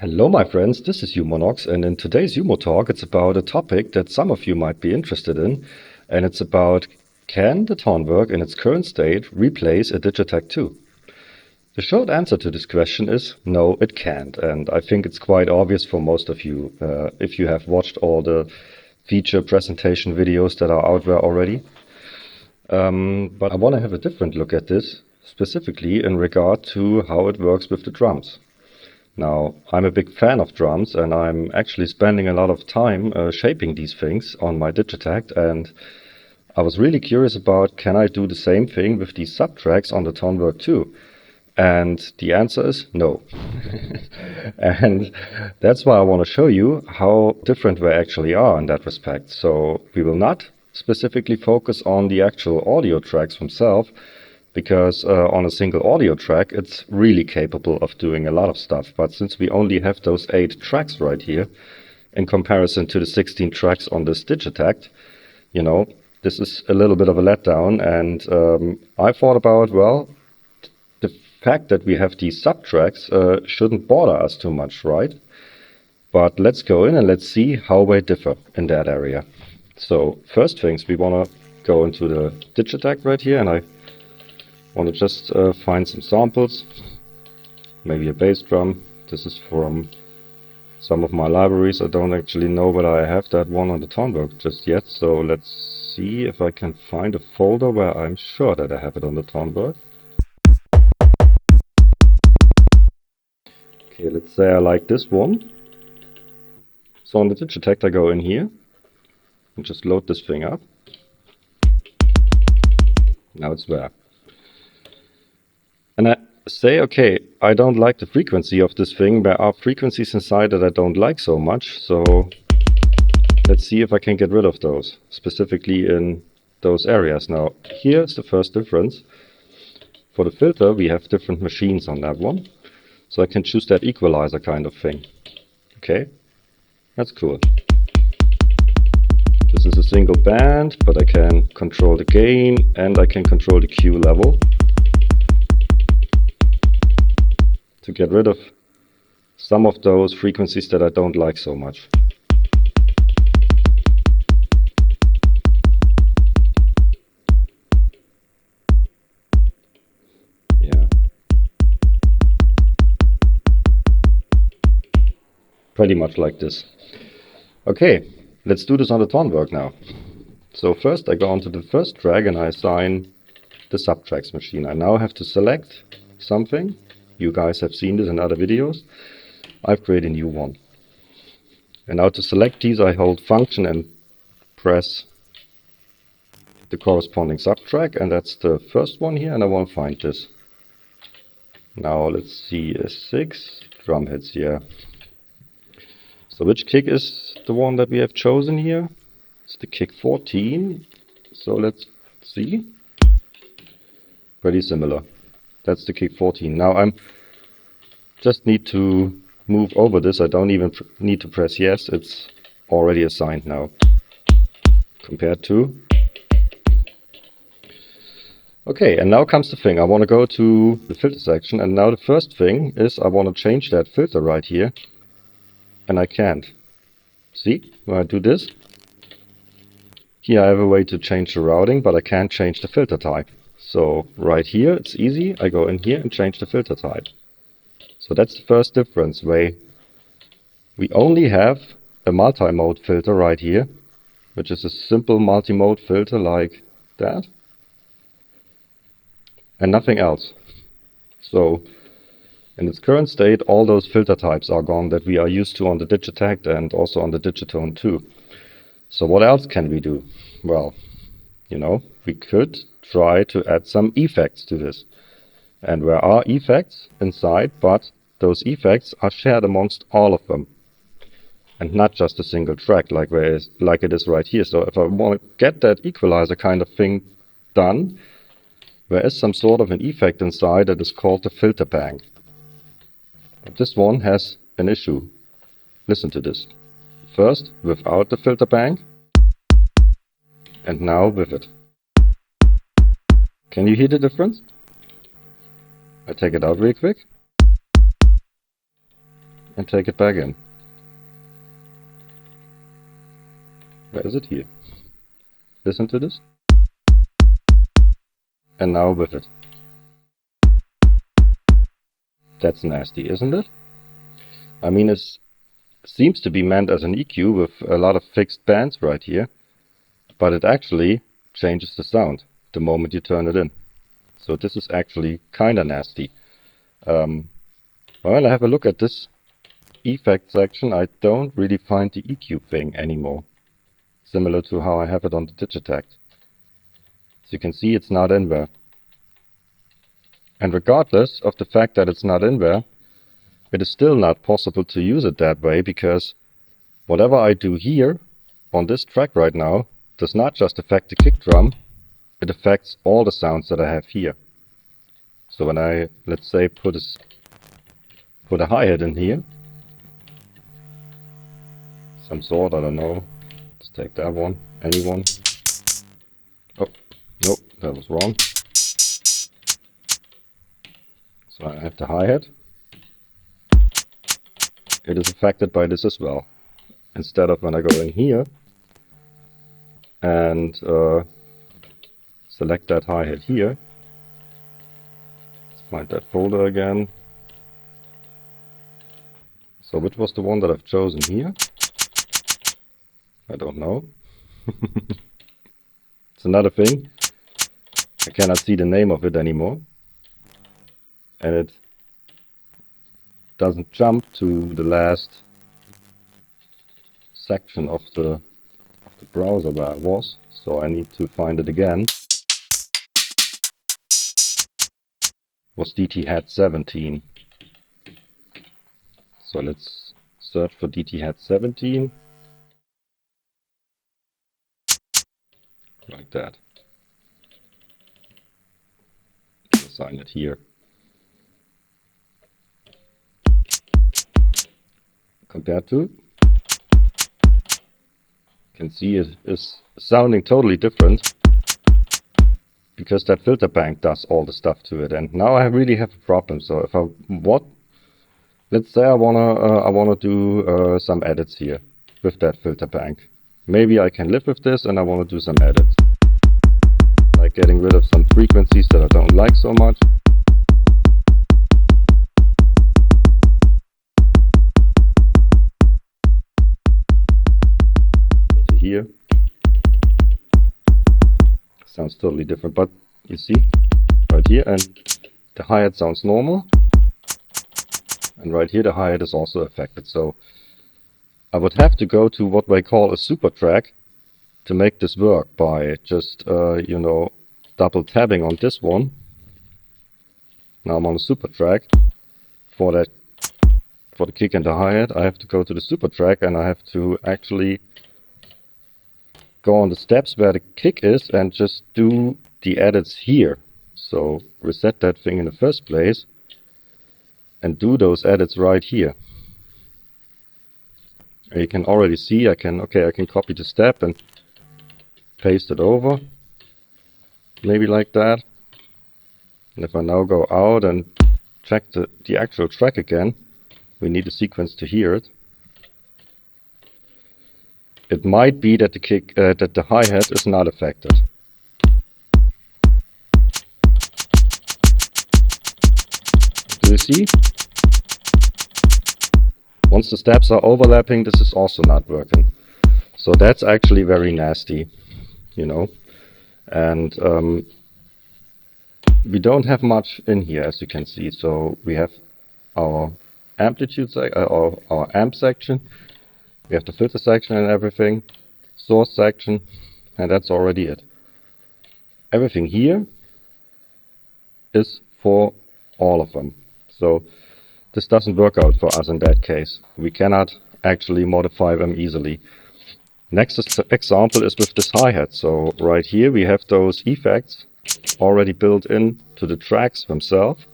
Hello my friends, this is umonox, and in today's umoTalk it's about a topic that some of you might be interested in, and it's about, can the Tonverk in its current state replace a Digitakt 2? The short answer to this question is no, it can't, and I think it's quite obvious for most of you if you have watched all the feature presentation videos that are out there already. But I want to have a different look at this, specifically in regard to how it works with the drums. Now, I'm a big fan of drums, and I'm actually spending a lot of time shaping these things on my Digitakt, and I was really curious about, can I do the same thing with these Subtracks on the Tonverk too? And the answer is no. And that's why I want to show you how different they actually are in that respect. So we will not specifically focus on the actual audio tracks themselves, because on a single audio track it's really capable of doing a lot of stuff. But since we only have those 8 tracks right here, in comparison to the 16 tracks on this Digitakt, you know, this is a little bit of a letdown. And I thought about, well, the fact that we have these subtracks shouldn't bother us too much, right? But let's go in and let's see how they differ in that area. So first things, we want to go into the Digitakt right here, and I want to just find some samples, maybe a bass drum. This is from some of my libraries. I don't actually know whether I have that one on the Tonverk just yet, so let's see if I can find a folder where I'm sure that I have it on the Tonverk. Okay, let's say I like this one. So on the Digitakt I go in here and just load this thing up. Now it's there. And I say, okay, I don't like the frequency of this thing. There are frequencies inside that I don't like so much. So let's see if I can get rid of those, specifically in those areas. Now, here's the first difference. For the filter, we have different machines on that one. So I can choose that equalizer kind of thing. Okay, that's cool. This is a single band, but I can control the gain and I can control the Q level to get rid of some of those frequencies that I don't like so much. Yeah. Pretty much like this. Okay, let's do this on the Tonverk now. So first I go onto the first track and I assign the Subtracks machine. I now have to select something. You guys have seen this in other videos. I've created a new one. And now to select these, I hold function and press the corresponding subtrack, and that's the first one here, and I want to find this. Now let's see, a 6 drum hits here. So which kick is the one that we have chosen here? It's the kick 14. So let's see. Pretty similar. That's the kick 14. Now I'm just need to move over this. I don't even need to press yes. It's already assigned now. Compared to. Okay, and now comes the thing. I want to go to the filter section, and now the first thing is I want to change that filter right here. And I can't. See, when I do this, here I have a way to change the routing, but I can't change the filter type. So right here, it's easy. I go in here and change the filter type. So that's the first difference. We only have a multi-mode filter right here, which is a simple multi-mode filter like that, and nothing else. So in its current state, all those filter types are gone that we are used to on the Digitakt and also on the Digitone too. So what else can we do? Well, you know, we could try to add some effects to this. And there are effects inside, but those effects are shared amongst all of them. And not just a single track like it is right here. So if I want to get that equalizer kind of thing done, there is some sort of an effect inside that is called the filter bank. But this one has an issue. Listen to this. First without the filter bank, and now with it. Can you hear the difference? I take it out real quick. and take it back in. Where is it? Here. Listen to this. And now with it. That's nasty, isn't it? I mean, it seems to be meant as an EQ with a lot of fixed bands right here, but it actually changes the sound the moment you turn it in. So this is actually kinda nasty. When I have a look at this effect section, I don't really find the EQ thing anymore. Similar to how I have it on the Digitakt. As you can see, it's not in there. And regardless of the fact that it's not in there, it is still not possible to use it that way, because whatever I do here on this track right now does not just affect the kick drum, it affects all the sounds that I have here. So when I, let's say, put a hi-hat in here, some sort, I don't know, let's take that one, anyone. Oh, nope, that was wrong. So I have the hi-hat. It is affected by this as well. Instead of when I go in here and select that hi-hat here, let's find that folder again. So which was the one that I've chosen here? I don't know. It's another thing. I cannot see the name of it anymore. And it doesn't jump to the last section of the browser where I was, so I need to find it again. It was DT-Hat17. So let's search for DT-Hat17. Like that. Assign it here. Compared to, you can see it is sounding totally different because that filter bank does all the stuff to it. And now I really have a problem. So if let's say I wanna do some edits here with that filter bank. Maybe I can live with this, and I wanna do some edits, like getting rid of some frequencies that I don't like so much. Here sounds totally different, but you see right here, and the hi-hat sounds normal, and right here the hi-hat is also affected. So I would have to go to what we call a super track to make this work by just you know, double tabbing on this one. Now I'm on a super track. For the kick and the hi-hat, I have to go to the super track, and I have to actually go on the steps where the kick is and just do the edits here. So reset that thing in the first place and do those edits right here. And you can already see I can copy the step and paste it over, maybe like that. And if I now go out and check the actual track again, we need a sequence to hear it. It might be that the hi-hat is not affected. Do you see? Once the steps are overlapping, this is also not working. So that's actually very nasty, you know. And we don't have much in here, as you can see. So we have our amplitude, our amp section. We have the filter section and everything, source section, and that's already it. Everything here is for all of them. So this doesn't work out for us in that case. We cannot actually modify them easily. Next example is with this hi-hat. So right here we have those effects already built in to the tracks themselves.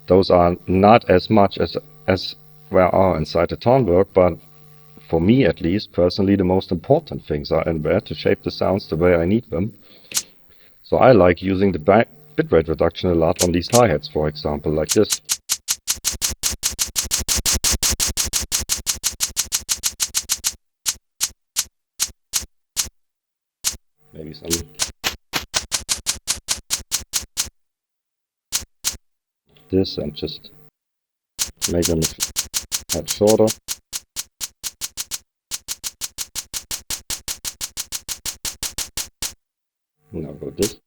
Those are not as much as there are inside the Tonverk, but for me, at least, personally, the most important things are in there to shape the sounds the way I need them. So I like using the bitrate reduction a lot on these hi-hats, for example, like this. maybe some this and just make them a tad shorter. Now go this.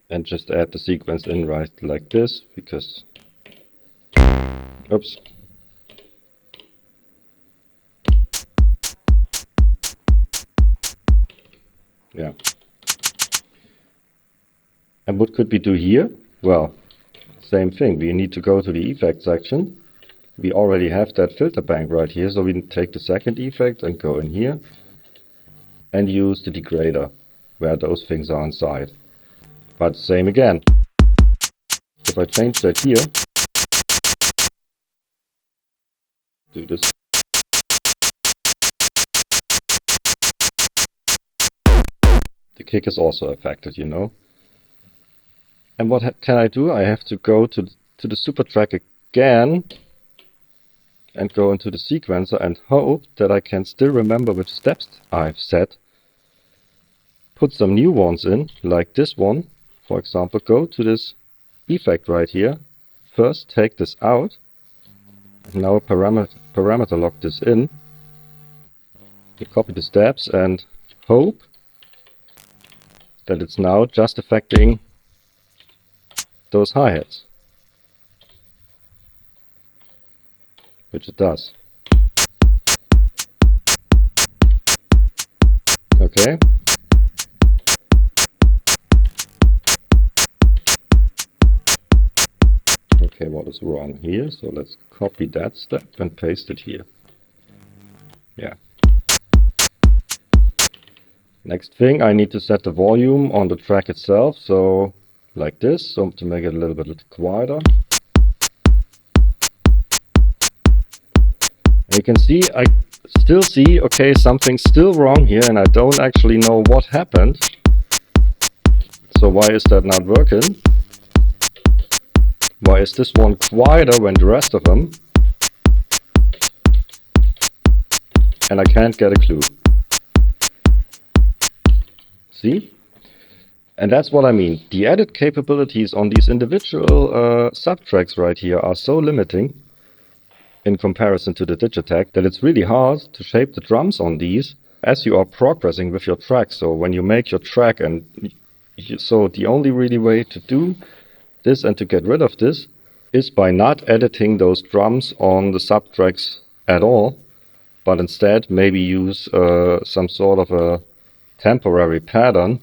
And just add the sequence in right like this, because oops. Yeah. And what could we do here? Well, same thing. We need to go to the effect section. We already have that filter bank right here, so we take the second effect and go in here and use the degrader where those things are inside. But same again. If I change that here, do this. The kick is also affected, you know. And what can I do? I have to go to the Subtracks again and go into the sequencer and hope that I can still remember which steps I've set. Put some new ones in, like this one. For example, go to this effect right here. First take this out. And now parameter lock this in. You copy the steps and hope that it's now just affecting those hi-hats. Which it does. Okay. Okay, what is wrong here? So let's copy that step and paste it here. Yeah. Next thing, I need to set the volume on the track itself. So like this, so to make it a little bit quieter. And you can see, I still see, okay, something's still wrong here and I don't actually know what happened. So why is that not working? Why is this one quieter than the rest of them? And I can't get a clue. See? And that's what I mean. The edit capabilities on these individual subtracks right here are so limiting in comparison to the Digitakt that it's really hard to shape the drums on these as you are progressing with your track. So when you make your track, and so the only really way to do this and to get rid of this is by not editing those drums on the subtracks at all, but instead maybe use some sort of a temporary pattern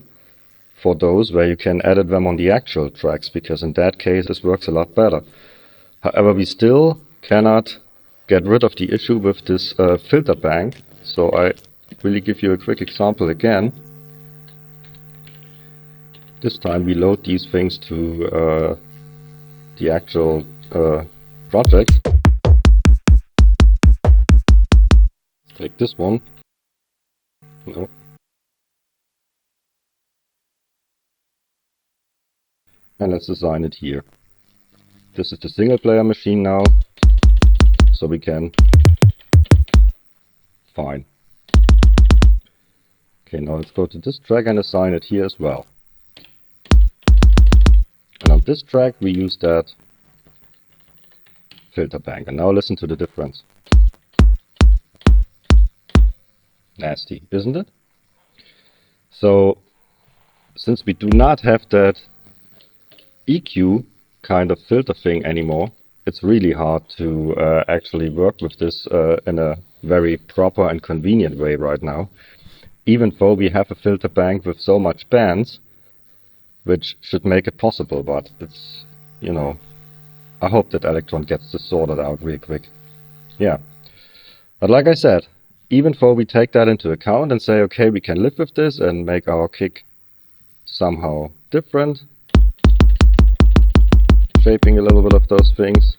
for those where you can edit them on the actual tracks, because in that case this works a lot better. However, we still cannot get rid of the issue with this filter bank. So I really give you a quick example again. This time we load these things to the actual project. Let's take this one. No. And let's assign it here. This is the single player machine now, so we can. Fine. Okay, now let's go to this track and assign it here as well. And on this track we use that filter bank. And now listen to the difference. Nasty, isn't it? So, since we do not have that EQ kind of filter thing anymore, it's really hard to actually work with this in a very proper and convenient way right now. Even though we have a filter bank with so much bands, which should make it possible, but it's, you know, I hope that Elektron gets this sorted out real quick. Yeah. But like I said, even though we take that into account and say, okay, we can live with this and make our kick somehow different, shaping a little bit of those things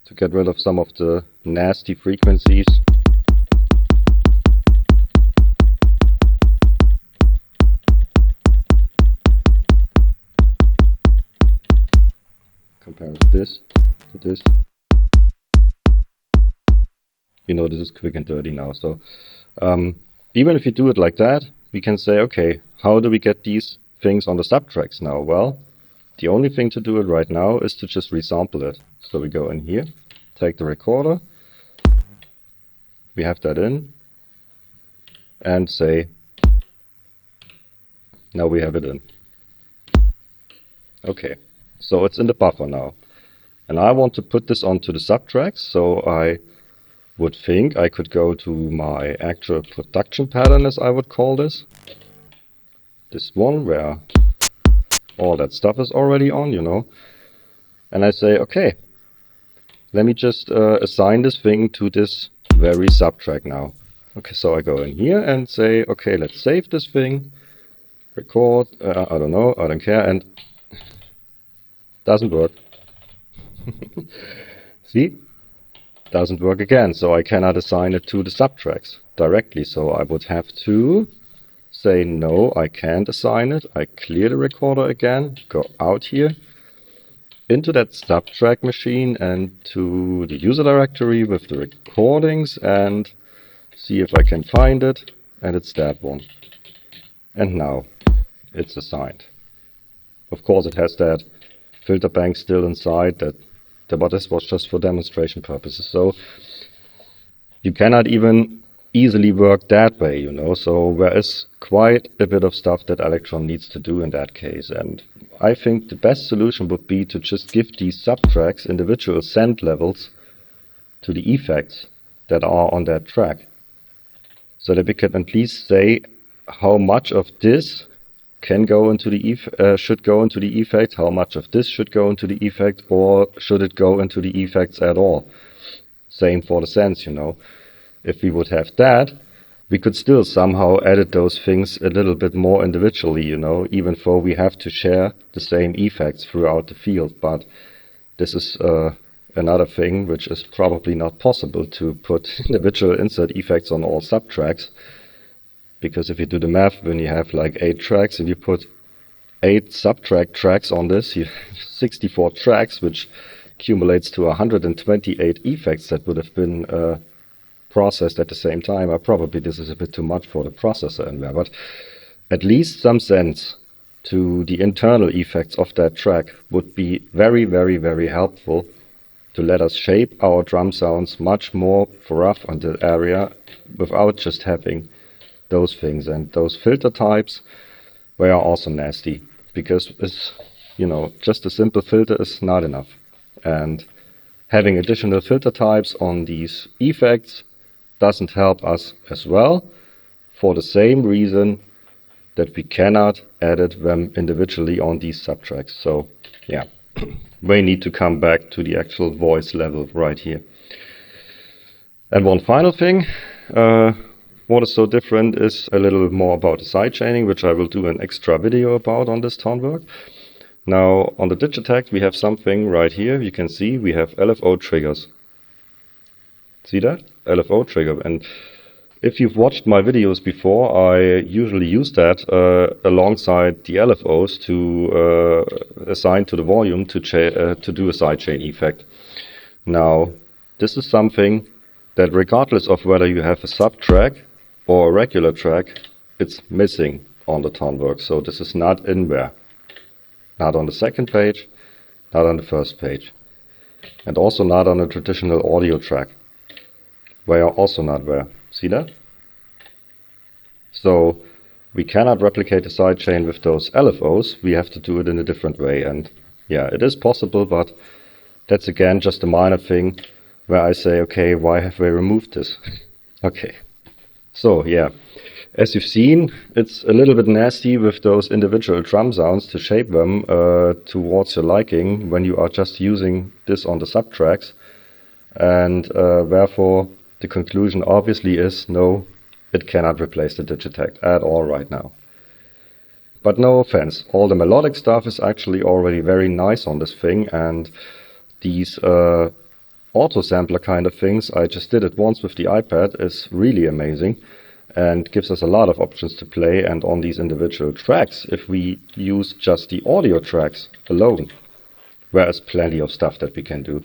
to get rid of some of the nasty frequencies. Compare this to this. You know, this is quick and dirty now. So even if you do it like that, we can say, okay, how do we get these things on the subtracks now? Well, the only thing to do it right now is to just resample it. So we go in here, take the recorder, we have that in, and say, now we have it in. Okay, so it's in the buffer now. And I want to put this onto the subtracks, so I would think I could go to my actual production pattern, as I would call this. This one where all that stuff is already on, you know. And I say, okay, let me just assign this thing to this very subtrack now. Okay, so I go in here and say, okay, let's save this thing, record, I don't know, I don't care, and doesn't work. See? Doesn't work again, so I cannot assign it to the subtracks directly. So I would have to say, no, I can't assign it. I clear the recorder again, go out here, into that subtrack machine and to the user directory with the recordings and see if I can find it, and it's that one. And now it's assigned. Of course it has that filter bank still inside, but this was just for demonstration purposes. So you cannot even easily work that way, you know. So there is quite a bit of stuff that Elektron needs to do in that case. And I think the best solution would be to just give these subtracks individual send levels to the effects that are on that track, so that we can at least say how much of this can go into the should go into the effect, how much of this should go into the effect, or should it go into the effects at all. Same for the sends, you know. If we would have that, we could still somehow edit those things a little bit more individually, you know, even though we have to share the same effects throughout the field. But this is another thing which is probably not possible, to put individual insert effects on all subtracks. Because if you do the math, when you have like 8 tracks and you put 8 subtrack tracks on this, you have 64 tracks, which accumulates to 128 effects that would have been processed at the same time. Probably this is a bit too much for the processor in there, but at least some sense to the internal effects of that track would be very, very, very helpful to let us shape our drum sounds much more rough on the area without just having those things. And those filter types, they are also nasty, because it's, you know, just a simple filter is not enough. And having additional filter types on these effects doesn't help us as well, for the same reason that we cannot edit them individually on these subtracks. So yeah, we need to come back to the actual voice level right here. And one final thing, what is so different is a little more about the sidechaining, which I will do an extra video about on this Tonverk. Now on the Digitakt we have something right here. You can see we have LFO triggers. See that? LFO trigger. And if you've watched my videos before, I usually use that alongside the LFOs to assign to the volume to do a sidechain effect. Now this is something that, regardless of whether you have a subtrack or a regular track, it's missing on the Tonverk. So this is not in there. Not on the second page, not on the first page, and also not on a traditional audio track. They are also not there. See that? So we cannot replicate the sidechain with those LFOs. We have to do it in a different way. And yeah, it is possible, but that's again just a minor thing where I say, okay, why have we removed this? Okay. So yeah, as you've seen, it's a little bit nasty with those individual drum sounds to shape them towards your liking when you are just using this on the subtracks. And therefore the conclusion obviously is no, it cannot replace the Digitakt at all right now. But no offense, all the melodic stuff is actually already very nice on this thing, and these auto sampler kind of things, I just did it once with the iPad, is really amazing and gives us a lot of options to play. And on these individual tracks, if we use just the audio tracks alone, there is plenty of stuff that we can do.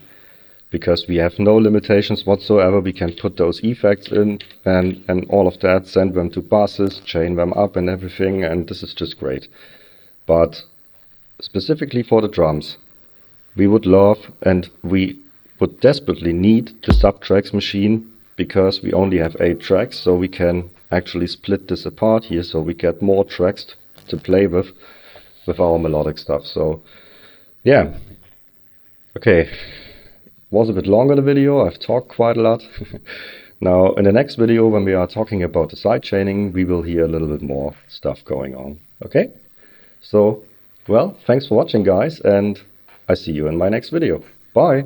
because we have no limitations whatsoever. We can put those effects in and all of that, send them to buses, chain them up and everything, and this is just great. But specifically for the drums, we would love and we would desperately need the Subtracks machine, because we only have 8 tracks, so we can actually split this apart here, so we get more tracks to play with our melodic stuff. So yeah, okay, was a bit longer the video, I've talked quite a lot. Now in the next video, when we are talking about the side chaining, we will hear a little bit more stuff going on. Okay, so well, thanks for watching guys, and I see you in my next video. Bye!